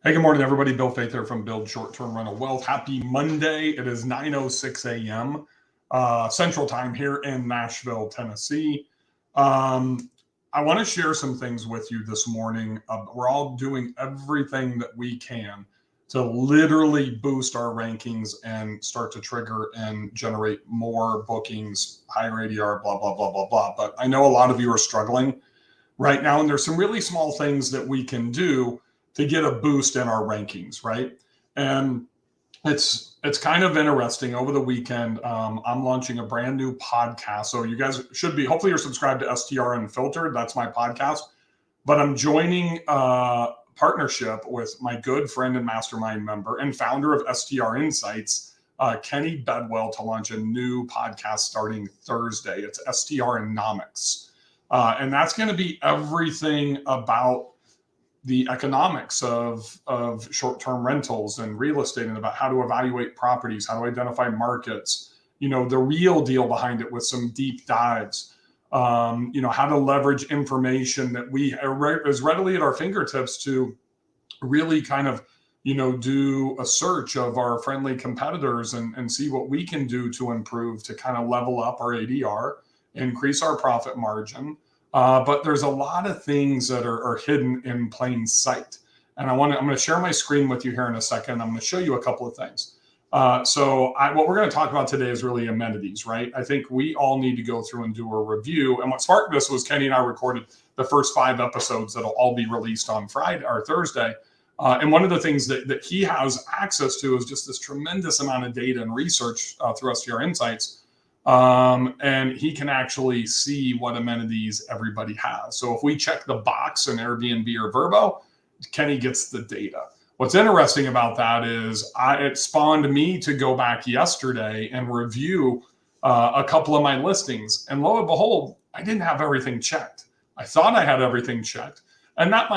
Hey, good morning, everybody. Bill Faith here from Build Short-Term Rental Wealth. Happy Monday. It is 9:06 a.m. Central Time here in Nashville, Tennessee. I want to share some things with you this morning. We're all doing everything that we can to literally boost our rankings and start to trigger and generate more bookings, higher ADR, blah, blah, blah, blah, blah. But I know a lot of you are struggling right now, and there's some really small things that we can do to get a boost in our rankings, right? And it's kind of interesting. Over the weekend, I'm launching a brand new podcast. So you guys should be, hopefully you're subscribed to STR Unfiltered. That's my podcast. But I'm joining a partnership with my good friend and mastermind member and founder of STR Insights, Kenny Bedwell, to launch a new podcast starting Thursday. It's STRonomics. And that's going to be everything about the economics of short-term rentals and real estate, and about how to evaluate properties, how to identify markets, the real deal behind it with some deep dives, how to leverage information that we is readily at our fingertips to really kind of, do a search of our friendly competitors and see what we can do to improve, to kind of level up our ADR, increase our profit margin. But there's a lot of things that are hidden in plain sight. And I'm going to share my screen with you here in a second. I'm going to show you a couple of things. What we're going to talk about today is really amenities, right? I think we all need to go through and do a review. And what sparked this was Kenny and I recorded the first 5 episodes that'll all be released on Friday or Thursday. And one of the things that he has access to is just this tremendous amount of data and research through STR Insights. And he can actually see what amenities everybody has. So if we check the box in Airbnb or Vrbo, Kenny gets the data. What's interesting about that is it spawned me to go back yesterday and review a couple of my listings. And lo and behold, I didn't have everything checked. I thought I had everything checked. And that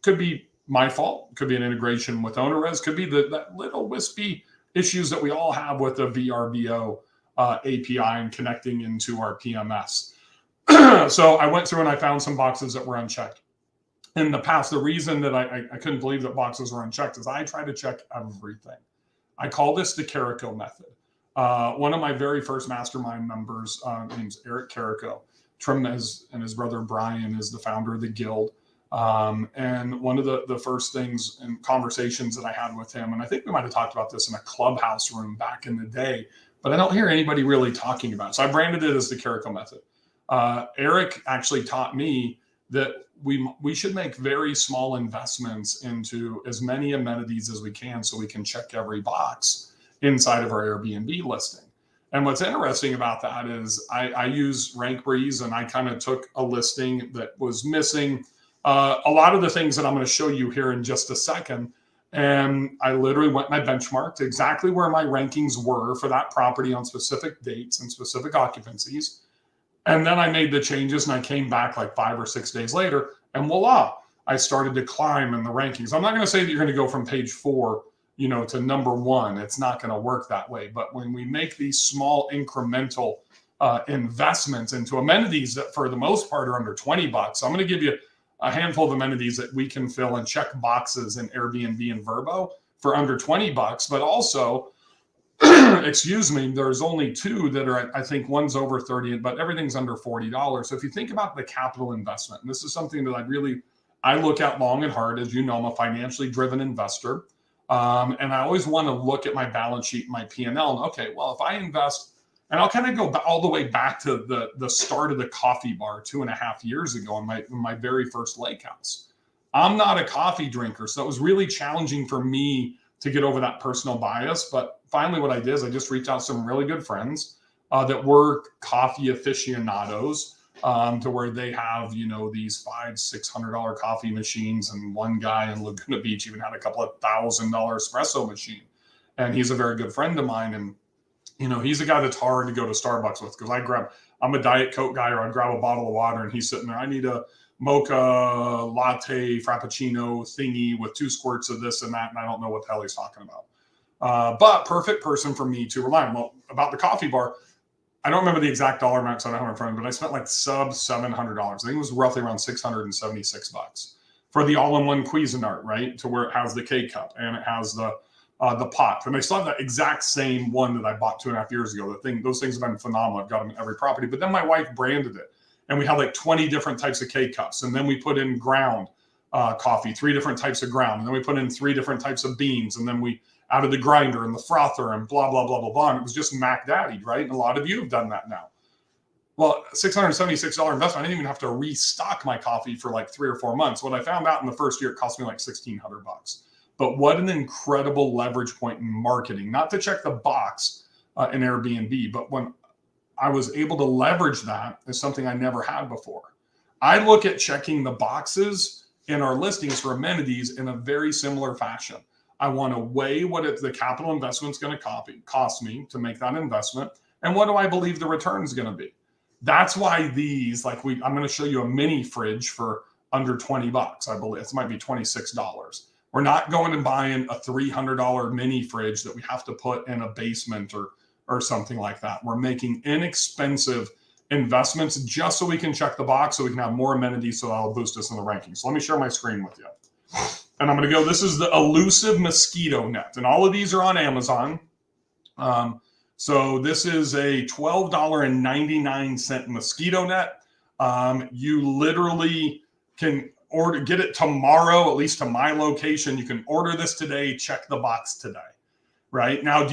could be my fault. Could be an integration with OwnerRez. Could be that little wispy issues that we all have with the VRBO API and connecting into our PMS. So I went through and I found some boxes that were unchecked. In the past, the reason that I couldn't believe that boxes were unchecked is I try to check everything. I call this the Carrico method. One of my very first mastermind members, name's Eric Carrico, and his brother Brian is the founder of the Guild. And one of the first things and conversations that I had with him, and I think we might have talked about this in a clubhouse room back in the day, but I don't hear anybody really talking about it. So I branded it as the Carrico method. Eric actually taught me that we should make very small investments into as many amenities as we can so we can check every box inside of our Airbnb listing. And what's interesting about that is I use RankBreeze, and I kind of took a listing that was missing a lot of the things that I'm going to show you here in just a second. And I literally went and I benchmarked exactly where my rankings were for that property on specific dates and specific occupancies. And then I made the changes, and I came back like 5 or 6 days later, and voila, I started to climb in the rankings. I'm not going to say that you're going to go from page 4, to number 1. It's not going to work that way. But when we make these small incremental investments into amenities that for the most part are under $20, I'm going to give you a handful of amenities that we can fill and check boxes in Airbnb and Vrbo for under $20, but also, excuse me, there's only 2 that are, I think one's over 30, but everything's under $40. So if you think about the capital investment, and this is something that I look at long and hard. As you know, I'm a financially driven investor. And I always want to look at my balance sheet, my P&L, and okay, well, if I invest, and I'll kind of go all the way back to the start of the coffee bar 2.5 years ago in my very first lake house. I'm not a coffee drinker, so it was really challenging for me to get over that personal bias. But finally, what I did is I just reached out to some really good friends that were coffee aficionados, to where they have, these $500-600 coffee machines, and one guy in Laguna Beach even had a couple of $1,000 espresso machine. And he's a very good friend of mine, and he's a guy that's hard to go to Starbucks with, because I'm a Diet Coke guy, or I'd grab a bottle of water and he's sitting there, I need a mocha latte frappuccino thingy with 2 squirts of this and that, and I don't know what the hell he's talking about. But perfect person for me to rely on. Well, about the coffee bar, I don't remember the exact dollar amount, so I don't have it in front of me, but I spent like sub $700. I think it was roughly around $676 for the all-in-one Cuisinart, right? To where it has the K-cup and it has the pot. And I still have that exact same one that I bought 2.5 years ago. Those things have been phenomenal. I've got them in every property. But then my wife branded it, and we had like 20 different types of K-cups. And then we put in ground coffee, 3 different types of ground. And then we put in 3 different types of beans. And then we added the grinder and the frother and blah, blah, blah, blah, blah. And it was just Mac Daddy, right? And a lot of you have done that now. Well, $676 investment. I didn't even have to restock my coffee for like 3 or 4 months. What I found out in the first year, it cost me like $1,600. But what an incredible leverage point in marketing, not to check the box in Airbnb, but when I was able to leverage that is something I never had before. I look at checking the boxes in our listings for amenities in a very similar fashion. I want to weigh what the capital investment's going to cost me to make that investment, and what do I believe the return is going to be. That's why these, I'm going to show you a mini fridge for under $20. I believe it might be $26. We're not going and buying a $300 mini fridge that we have to put in a basement or something like that. We're making inexpensive investments just so we can check the box, so we can have more amenities, so that'll boost us in the rankings. So let me share my screen with you. And I'm going to go, this is the Elusive Mosquito Net. And all of these are on Amazon. So this is a $12.99 mosquito net. You literally can get it tomorrow, at least to my location. You can order this today, check the box today, right? Now,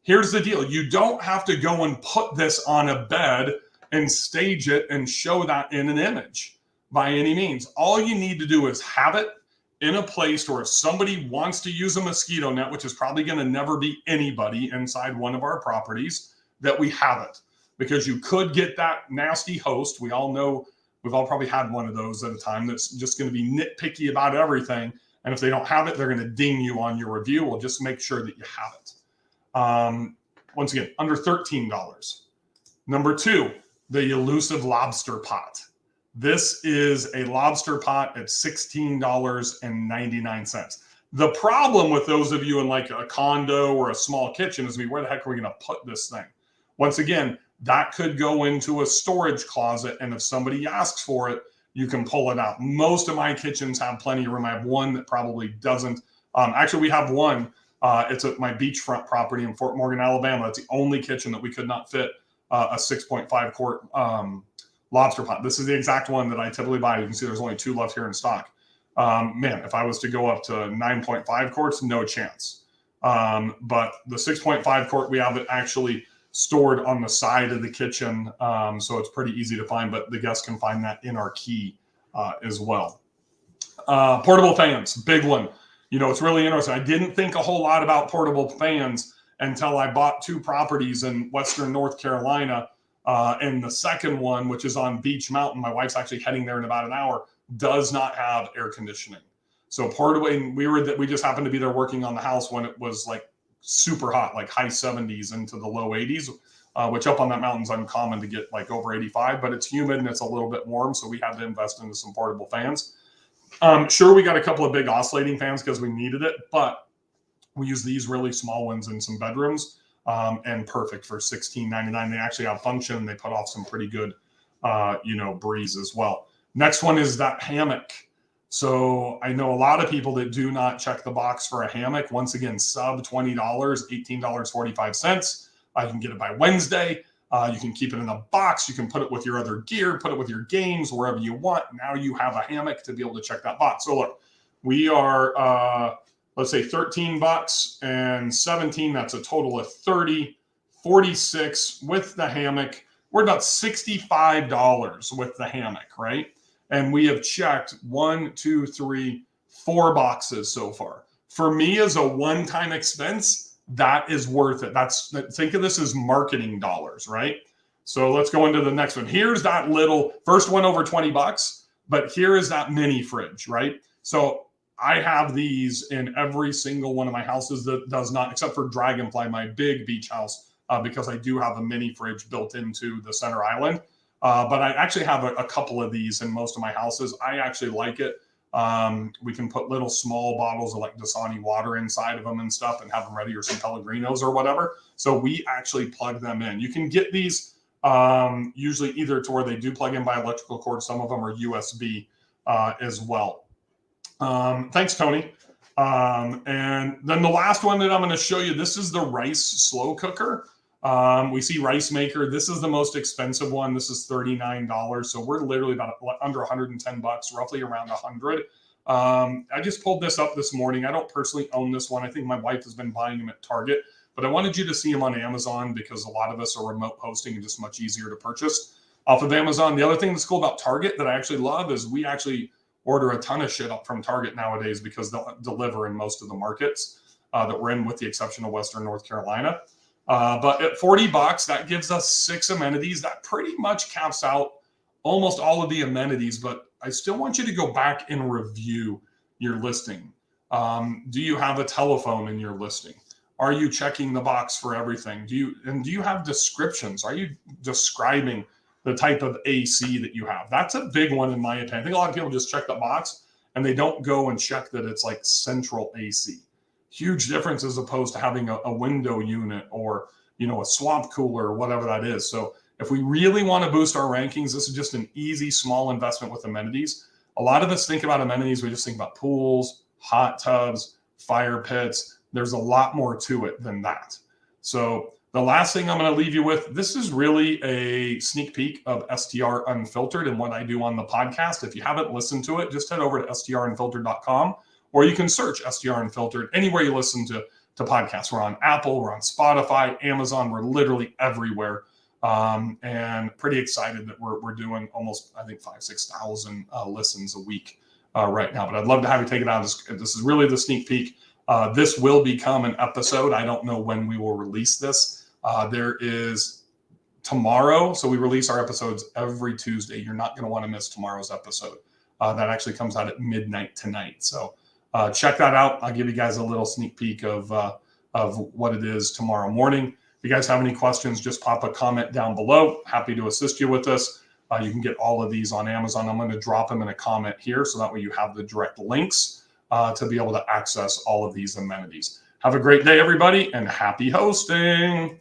here's the deal. You don't have to go and put this on a bed and stage it and show that in an image by any means. All you need to do is have it in a place where if somebody wants to use a mosquito net, which is probably going to never be anybody inside one of our properties, that we have it. Because you could get that nasty host. We all know, we've all probably had one of those at a time that's just going to be nitpicky about everything. And if they don't have it, they're going to ding you on your review. We'll just make sure that you have it. Once again, under $13. Number 2, the Elusive Lobster Pot. This is a lobster pot at $16.99. The problem with those of you in like a condo or a small kitchen is, where the heck are we going to put this thing? Once again, that could go into a storage closet, and if somebody asks for it, you can pull it out. Most of my kitchens have plenty of room. I have one that probably doesn't. Actually, we have one. It's at my beachfront property in Fort Morgan, Alabama. It's the only kitchen that we could not fit a 6.5 quart lobster pot. This is the exact one that I typically buy. You can see there's only 2 left here in stock. Man, if I was to go up to 9.5 quarts, no chance. But the 6.5 quart, we have it actually stored on the side of the kitchen. So it's pretty easy to find, but the guests can find that in our key as well. Portable fans, big one. It's really interesting. I didn't think a whole lot about portable fans until I bought 2 properties in Western North Carolina. And the second one, which is on Beach Mountain, my wife's actually heading there in about an hour, does not have air conditioning. So portable, and we just happened to be there working on the house when it was like super hot, like high 70s into the low 80s, which up on that mountain is uncommon to get like over 85, but it's humid and it's a little bit warm. So we had to invest into some portable fans. Sure, we got a couple of big oscillating fans because we needed it, but we use these really small ones in some bedrooms. And perfect for $16.99. They actually have function, and they put off some pretty good, breeze as well. Next one is that hammock. So I know a lot of people that do not check the box for a hammock. Once again, sub $20, $18.45. You can get it by Wednesday. You can keep it in a box. You can put it with your other gear, put it with your games, wherever you want. Now you have a hammock to be able to check that box. So look, we are, let's say $13 and 17. That's a total of 30, 46 with the hammock. We're about $65 with the hammock, right? And we have checked 1, 2, 3, 4 boxes so far. For me, as a one-time expense, that is worth it. Think of this as marketing dollars, right? So let's go into the next one. Here's that little first one over $20, but here is that mini fridge, right? So I have these in every single one of my houses that does not, except for Dragonfly, my big beach house, because I do have a mini fridge built into the center island. But I actually have a couple of these in most of my houses. I actually like it. We can put little small bottles of like Dasani water inside of them and stuff and have them ready, or some Pellegrinos or whatever. So we actually plug them in. You can get these usually either to where they do plug in by electrical cord. Some of them are USB as well. Thanks, Tony. And then the last one that I'm going to show you, this is the rice slow cooker. We see Rice Maker. This is the most expensive one. This is $39. So we're literally about under 110 bucks, roughly around 100. I just pulled this up this morning. I don't personally own this one. I think my wife has been buying them at Target, but I wanted you to see them on Amazon because a lot of us are remote hosting and just much easier to purchase off of Amazon. The other thing that's cool about Target that I actually love is we actually order a ton of shit up from Target nowadays because they'll deliver in most of the markets that we're in, with the exception of Western North Carolina. But at 40 bucks, that gives us 6 amenities. That pretty much caps out almost all of the amenities, but I still want you to go back and review your listing. Do you have a telephone in your listing? Are you checking the box for everything? Do you have descriptions? Are you describing the type of AC that you have? That's a big one in my opinion. I think a lot of people just check the box and they don't go and check that it's like central AC. Huge difference as opposed to having a window unit or, a swamp cooler or whatever that is. So if we really want to boost our rankings, this is just an easy, small investment with amenities. A lot of us think about amenities, we just think about pools, hot tubs, fire pits. There's a lot more to it than that. So the last thing I'm going to leave you with, this is really a sneak peek of STR Unfiltered and what I do on the podcast. If you haven't listened to it, just head over to strunfiltered.com, or you can search STR Unfiltered anywhere you listen to podcasts. We're on Apple, we're on Spotify, Amazon, we're literally everywhere. And pretty excited that we're doing almost, I think, 5,000-6,000 listens a week right now. But I'd love to have you take it out. This is really the sneak peek. This will become an episode. I don't know when we will release this. There is tomorrow. So we release our episodes every Tuesday. You're not going to want to miss tomorrow's episode. That actually comes out at midnight tonight. So check that out. I'll give you guys a little sneak peek of what it is tomorrow morning. If you guys have any questions, just pop a comment down below. Happy to assist you with this. You can get all of these on Amazon. I'm going to drop them in a comment here so that way you have the direct links to be able to access all of these amenities. Have a great day, everybody, and happy hosting.